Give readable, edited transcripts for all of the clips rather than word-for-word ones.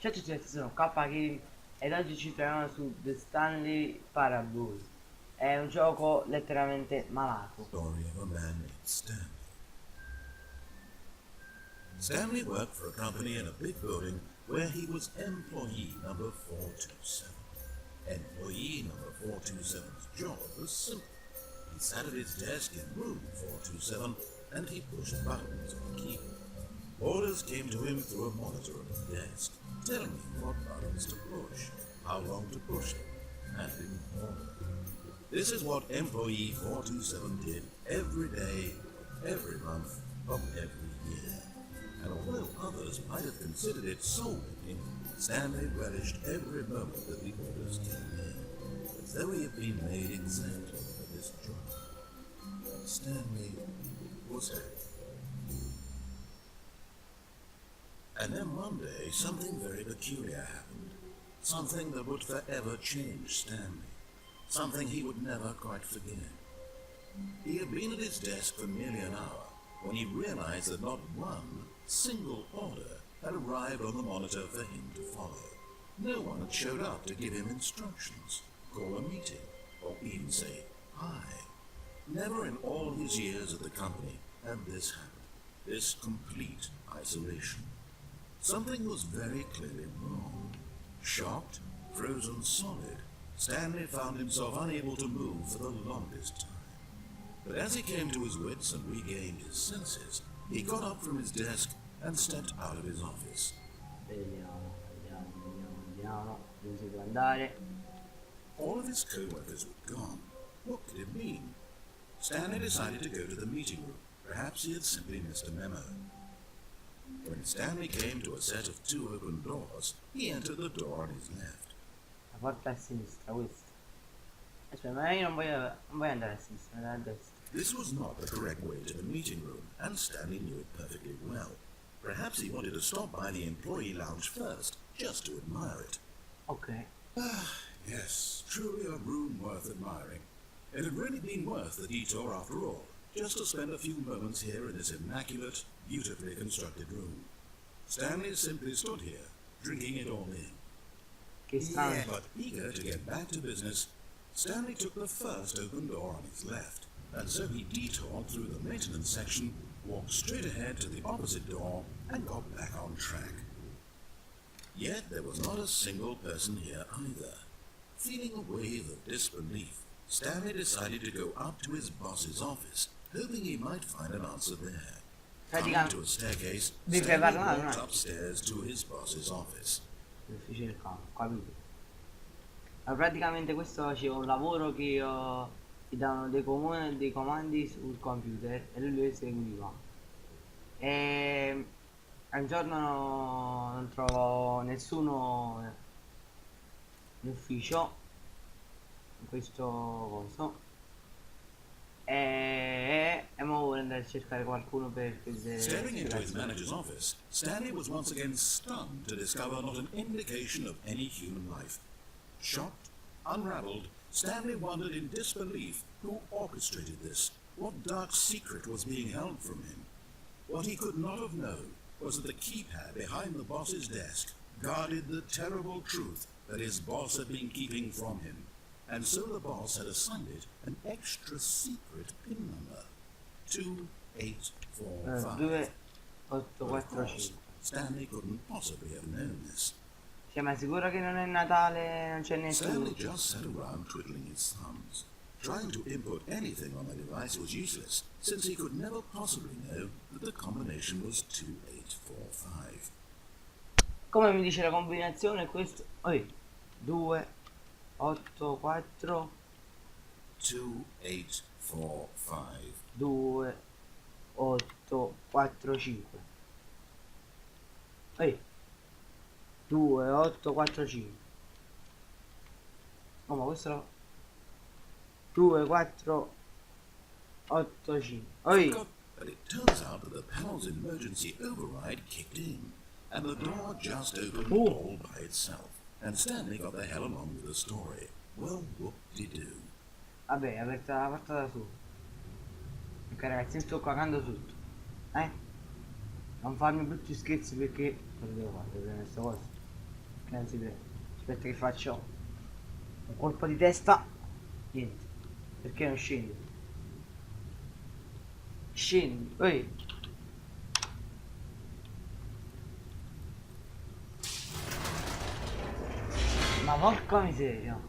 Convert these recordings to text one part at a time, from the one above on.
Ciao a tutti, sono kappagame ed oggi ci troviamo su The Stanley Parable. È un gioco letteralmente malato. Story of a man named Stanley. Stanley worked for a company in a big building where he was employee number 427. Employee number 427's job was simple. He sat at his desk in room 427 and he pushed buttons on the keyboard. Orders came to him through a monitor on his desk, telling him what buttons to push, how long to push them, and in order. This is what employee 427 did every day, every month, of every year. And although others might have considered it soul-making, Stanley relished every moment that the orders came in, as though he had been made exactly for this job. Stanley was happy. And then one day, something very peculiar happened. Something that would forever change Stanley. Something he would never quite forget. He had been at his desk for nearly an hour when he realized that not one single order had arrived on the monitor for him to follow. No one had showed up to give him instructions, call a meeting, or even say hi. Never in all his years at the company had this happened, this complete isolation. Something was very clearly wrong. Shocked, frozen solid, Stanley found himself unable to move for the longest time. But as he came to his wits and regained his senses, he got up from his desk and stepped out of his office. Vediamo. Dove si può andare? All of his co-workers were gone. What could it mean? Stanley decided to go to the meeting room. Perhaps he had simply missed a memo. When Stanley came to a set of two open doors, he entered the door on his left. La porta a sinistra, questa. Aspetta, ma io non voglio andare a sinistra, andare a destra. This was not the correct way to the meeting room, and Stanley knew it perfectly well. Perhaps he wanted to stop by the employee lounge first, just to admire it. Ok. Yes, truly a room worth admiring. It had really been worth the detour after all, just to spend a few moments here in this immaculate, beautifully constructed room. Stanley simply stood here, drinking it all in. Che strano. But eager to get back to business, Stanley took the first open door on his left, and so he detoured through the maintenance section, walked straight ahead to the opposite door, and got back on track. Yet there was not a single person here either. Feeling a wave of disbelief, Stanley decided to go up to his boss's office, hoping he might find an answer there. Coming to a staircase, Stanley walked upstairs to his boss's office. L'ufficio del campo, capito? Ma praticamente questo faceva un lavoro che gli davano dei comandi sul computer e lui li eseguiva. E un giorno non trovò nessuno in ufficio in questo coso e mo vuole andare a cercare qualcuno per chiedere Staring into his spiegazioni. manager's office, Stanley was once again stunned to discover not an indication of any human life. Shocked, unraveled, Stanley wondered in disbelief who orchestrated this, what dark secret was being held from him. What he could not have known was that the keypad behind the boss's desk guarded the terrible truth that his boss had been keeping from him, and so the boss had assigned it an extra secret PIN number, 2845. 2, 8, But of 4, course, 5. Stanley couldn't possibly have known this. Cioè, ma sicuro che non è Natale, non c'è nessuno? Stanley just sat around twiddling his thumbs. Trying to input anything on the device was useless, since he could never possibly know that the combination was 2845. Come mi dice la combinazione questo? 2, 8, 4, 2845. 2, 8, 4, 5. 2, 8, 4, 5. Oh, ma questo lo... 2, 4, 8, 5. But it turns out that the panel's emergency override kicked in, and the door just opened all by itself, and Stanley got the hell along with the story. Well, whoop-de-doo. Vabbè, aperta la porta da solo. Ok ragazzi, io sto cagando sotto. Non farmi brutti scherzi perché... Cosa devo fare? Devo prendere questa cosa. che non si prende. Aspetta che faccio un colpo di testa. Niente. Perché non scendi? Scendi. Ehi. Ma porca miseria.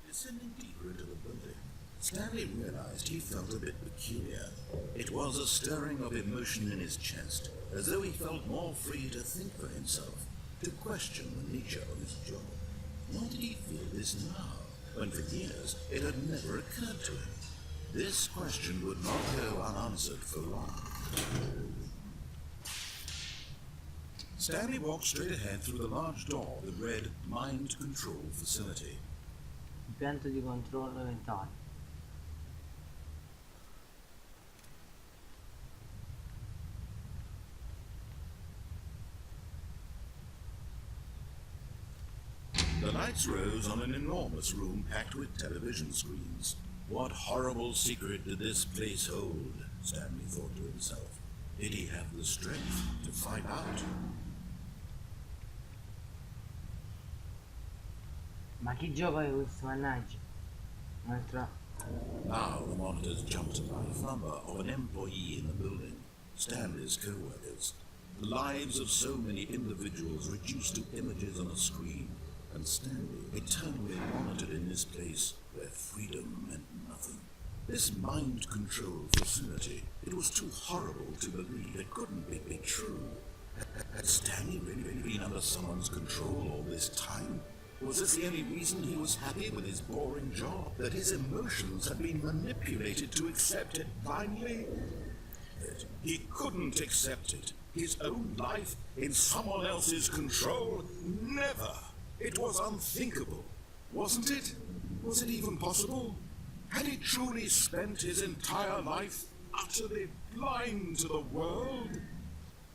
Descending deeper into the building, Stanley realized he felt a bit peculiar. It was a stirring of emotion in his chest, as though he felt more free to think for himself, to question the nature of his job. Why did he feel this now, when for years it had never occurred to him? This question would not go unanswered for long. Stanley walked straight ahead through the large door that read Mind Control Facility. Impianto di controllo mentale. The lights rose on an enormous room packed with television screens. What horrible secret did this place hold? Stanley thought to himself. Did he have the strength to find out? Ma che gioco è questo, mannaggia? Un'altra. Now the monitors jumped to life. Number of an employee in the building. Stanley's co-workers. The lives of so many individuals reduced to images on a screen. And Stanley eternally monitored in this place where freedom meant nothing. This mind control facility, it was too horrible to believe. It couldn't be true. Had Stanley really been under someone's control all this time? Was this the only reason he was happy with his boring job? That his emotions had been manipulated to accept it blindly? That he couldn't accept it. His own life in someone else's control? Never! It was unthinkable, wasn't it? Was it even possible? Had he truly spent his entire life utterly blind to the world?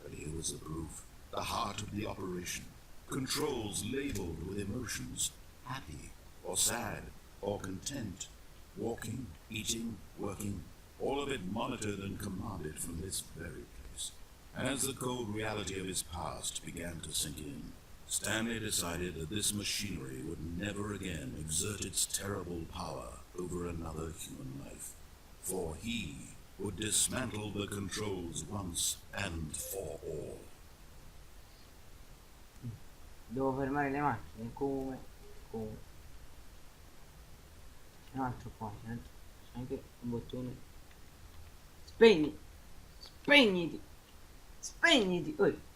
But here was the proof, the heart of the operation. Controls labeled with emotions, happy or sad or content, walking, eating, working, all of it monitored and commanded from this very place. As the cold reality of his past began to sink in, Stanley decided that this machinery would never again exert its terrible power over another human life, for he would dismantle the controls once and for all. Devo fermare le macchine, come? C'è un altro qua, c'è anche un bottone. Spegni! Spegniti! Spegniti!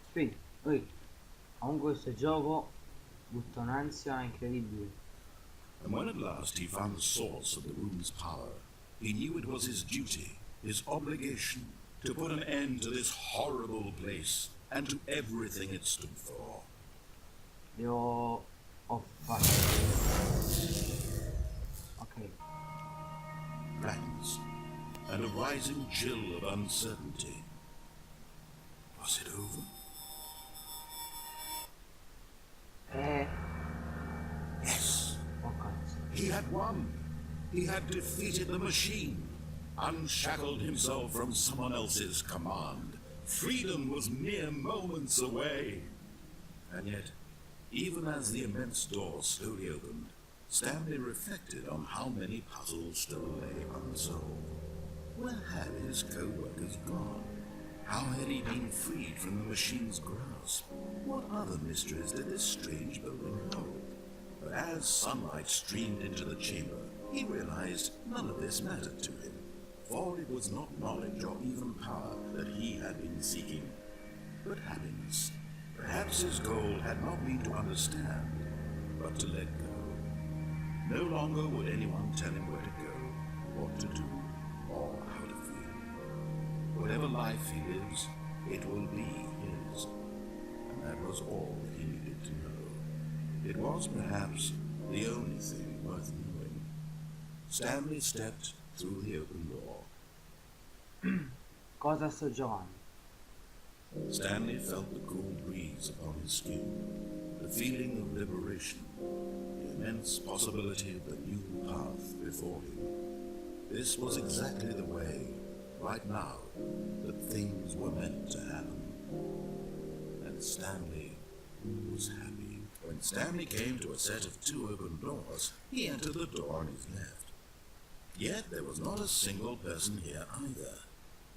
Spegni! Comunque questo gioco butta un'ansia incredibile. And when at last he found the source of the room's power, he knew it was his duty, his obligation, to put an end to this horrible place and to everything it stood for. Ho fatto. Ok. Blackness and a rising chill of uncertainty. Was it over? Yes. Oh cazzo. He had won. He had defeated the machine, unshackled himself from someone else's command. Freedom was mere moments away. And yet, even as the immense door slowly opened, Stanley reflected on how many puzzles still lay unsolved. Where had his co-workers gone? How had he been freed from the machine's grasp? What other mysteries did this strange building hold? But as sunlight streamed into the chamber, he realized none of this mattered to him, for it was not knowledge or even power that he had been seeking, but happiness. Perhaps his goal had not been to understand, but to let go. No longer would anyone tell him where to go, what to do, or how to feel. Whatever life he lives, it will be his. And that was all he needed to know. It was perhaps the only thing worth knowing. Stanley stepped through the open door. Cosa sto giocando? Stanley felt the cool breeze upon his skin, the feeling of liberation, the immense possibility of the new path before him. This was exactly the way, right now, that things were meant to happen. And Stanley was happy. When Stanley came to a set of 2 open doors, he entered the door on his left. Yet there was not a single person here either.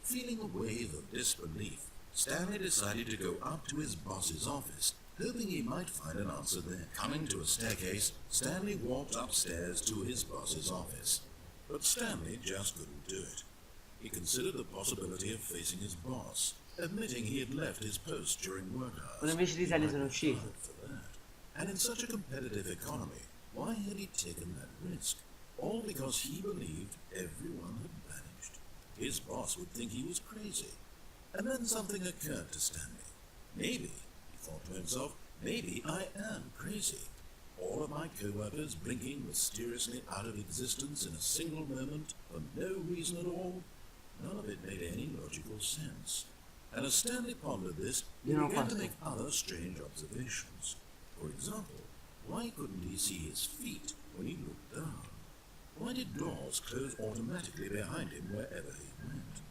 Feeling a wave of disbelief, Stanley decided to go up to his boss's office, hoping he might find an answer there. Coming to a staircase, Stanley walked upstairs to his boss's office. But Stanley just couldn't do it. He considered the possibility of facing his boss, admitting he had left his post during work hours. Quando invece di salire sono sceso. For that. And in such a competitive economy, why had he taken that risk? All because he believed everyone had vanished. His boss would think he was crazy. And then something occurred to Stanley. Maybe, he thought to himself, maybe I am crazy. All of my co-workers blinking mysteriously out of existence in a single moment for no reason at all. None of it made any logical sense. And as Stanley pondered this, he began to make other strange observations. For example, why couldn't he see his feet when he looked down? Why did doors close automatically behind him wherever he went?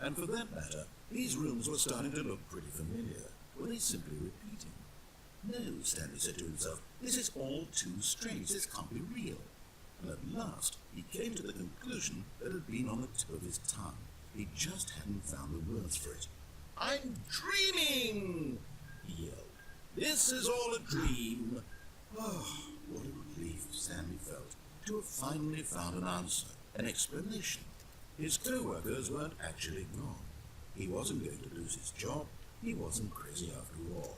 And for that matter, these rooms were starting to look pretty familiar. Were they simply repeating? No, Stanley said to himself, this is all too strange, this can't be real. And at last, he came to the conclusion that had been on the tip of his tongue. He just hadn't found the words for it. I'm dreaming, he yelled. This is all a dream. Oh, what a relief Stanley felt to have finally found an answer, an explanation. His co-workers weren't actually gone. He wasn't going to lose his job. He wasn't crazy after all.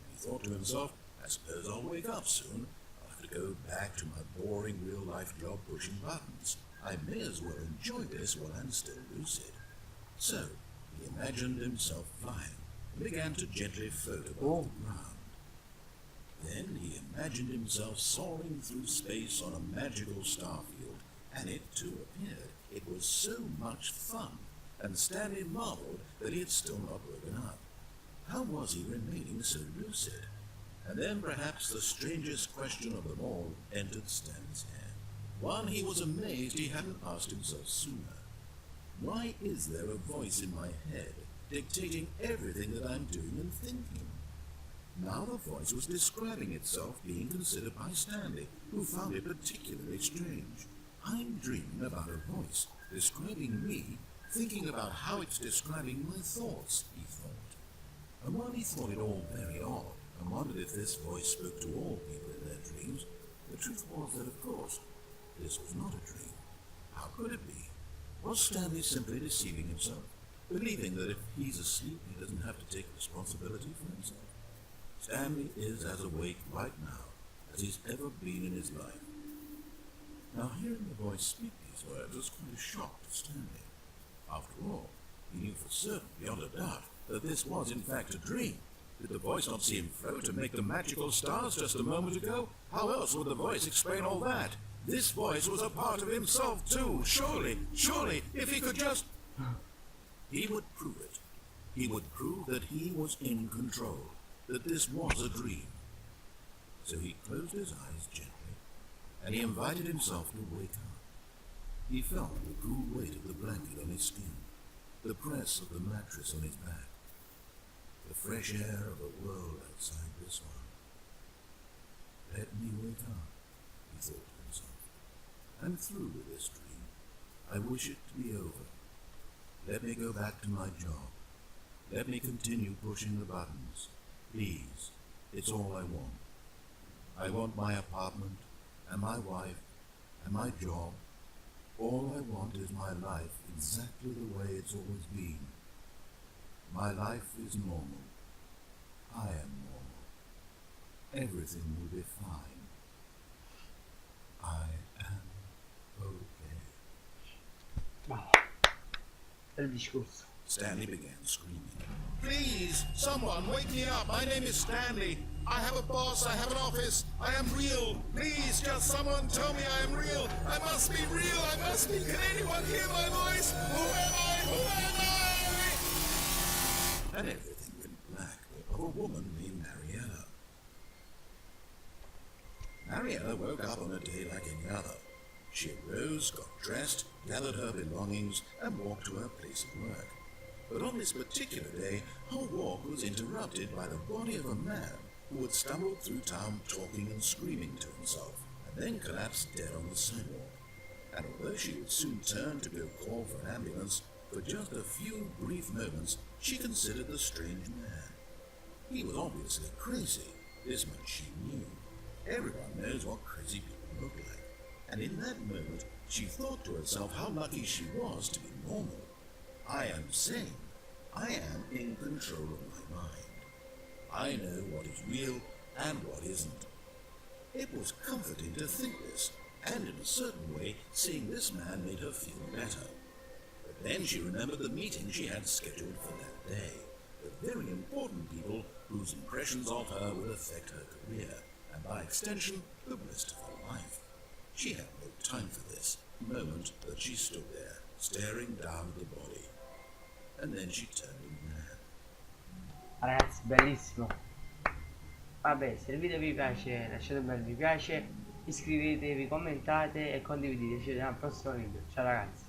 And he thought to himself, I suppose I'll wake up soon. I'll have to go back to my boring real-life job pushing buttons. I may as well enjoy this while I'm still lucid. So, he imagined himself flying and began to gently float above the ground. Then he imagined himself soaring through space on a magical starfield, and it too appeared. It was so much fun, and Stanley marveled that he had still not woken up. How was he remaining so lucid? And then perhaps the strangest question of them all entered Stanley's head. One he was amazed he hadn't asked himself sooner. Why is there a voice in my head dictating everything that I'm doing and thinking? Now the voice was describing itself being considered by Stanley, who found it particularly strange. I'm dreaming about a voice describing me, thinking about how it's describing my thoughts, he thought. And while he thought it all very odd, and wondered if this voice spoke to all people in their dreams, the truth was that, of course, this was not a dream. How could it be? Was Stanley simply deceiving himself, believing that if he's asleep he doesn't have to take responsibility for himself? Stanley is as awake right now as he's ever been in his life. Now hearing the voice speak these words was quite a shock to Stanley. After all, he knew for certain, beyond a doubt, that this was in fact a dream. Did the voice not see him float and make the magical stars just a moment ago? How else would the voice explain all that? This voice was a part of himself too. Surely, if he could just... He would prove it. He would prove that he was in control, that this was a dream. So he closed his eyes gently, and he invited himself to wake up. He felt the cool weight of the blanket on his skin, the press of the mattress on his back, the fresh air of the world outside this one. Let me wake up, he thought to himself. I'm through with this dream. I wish it to be over. Let me go back to my job. Let me continue pushing the buttons. Please, it's all I want. I want my apartment, and my wife, and my job. All I want is my life exactly the way it's always been. My life is normal. I am normal. Everything will be fine. I am okay. Wow. Bel discorso. Stanley began screaming. Please, someone, wake me up. My name is Stanley. I have a boss. I have an office. I am real. Please, just someone tell me I am real. I must be real. I must be. Can anyone hear my voice? Who am I? Who am I? And everything went black of a woman named Mariella. Mariella woke up on a day like any other. She arose, got dressed, gathered her belongings, and walked to her place of work. But on this particular day, her walk was interrupted by the body of a man who had stumbled through town talking and screaming to himself, and then collapsed dead on the sidewalk. And although she would soon turn to go call for an ambulance, for just a few brief moments she considered the strange man. He was obviously crazy, this much she knew. Everyone knows what crazy people look like. And in that moment she thought to herself how lucky she was to be normal. I am sane. I am in control of my mind. I know what is real and what isn't. It was comforting to think this, and in a certain way, seeing this man made her feel better. But then she remembered the meeting she had scheduled for that day, the very important people whose impressions of her would affect her career, and by extension, the rest of her life. She had no time for this moment that she stood there, staring down at the body. And then she turned and ran. Ragazzi, bellissimo. Vabbè, se il video vi piace lasciate un bel mi piace, iscrivetevi, commentate e condividete. Ci vediamo al prossimo video. Ciao ragazzi.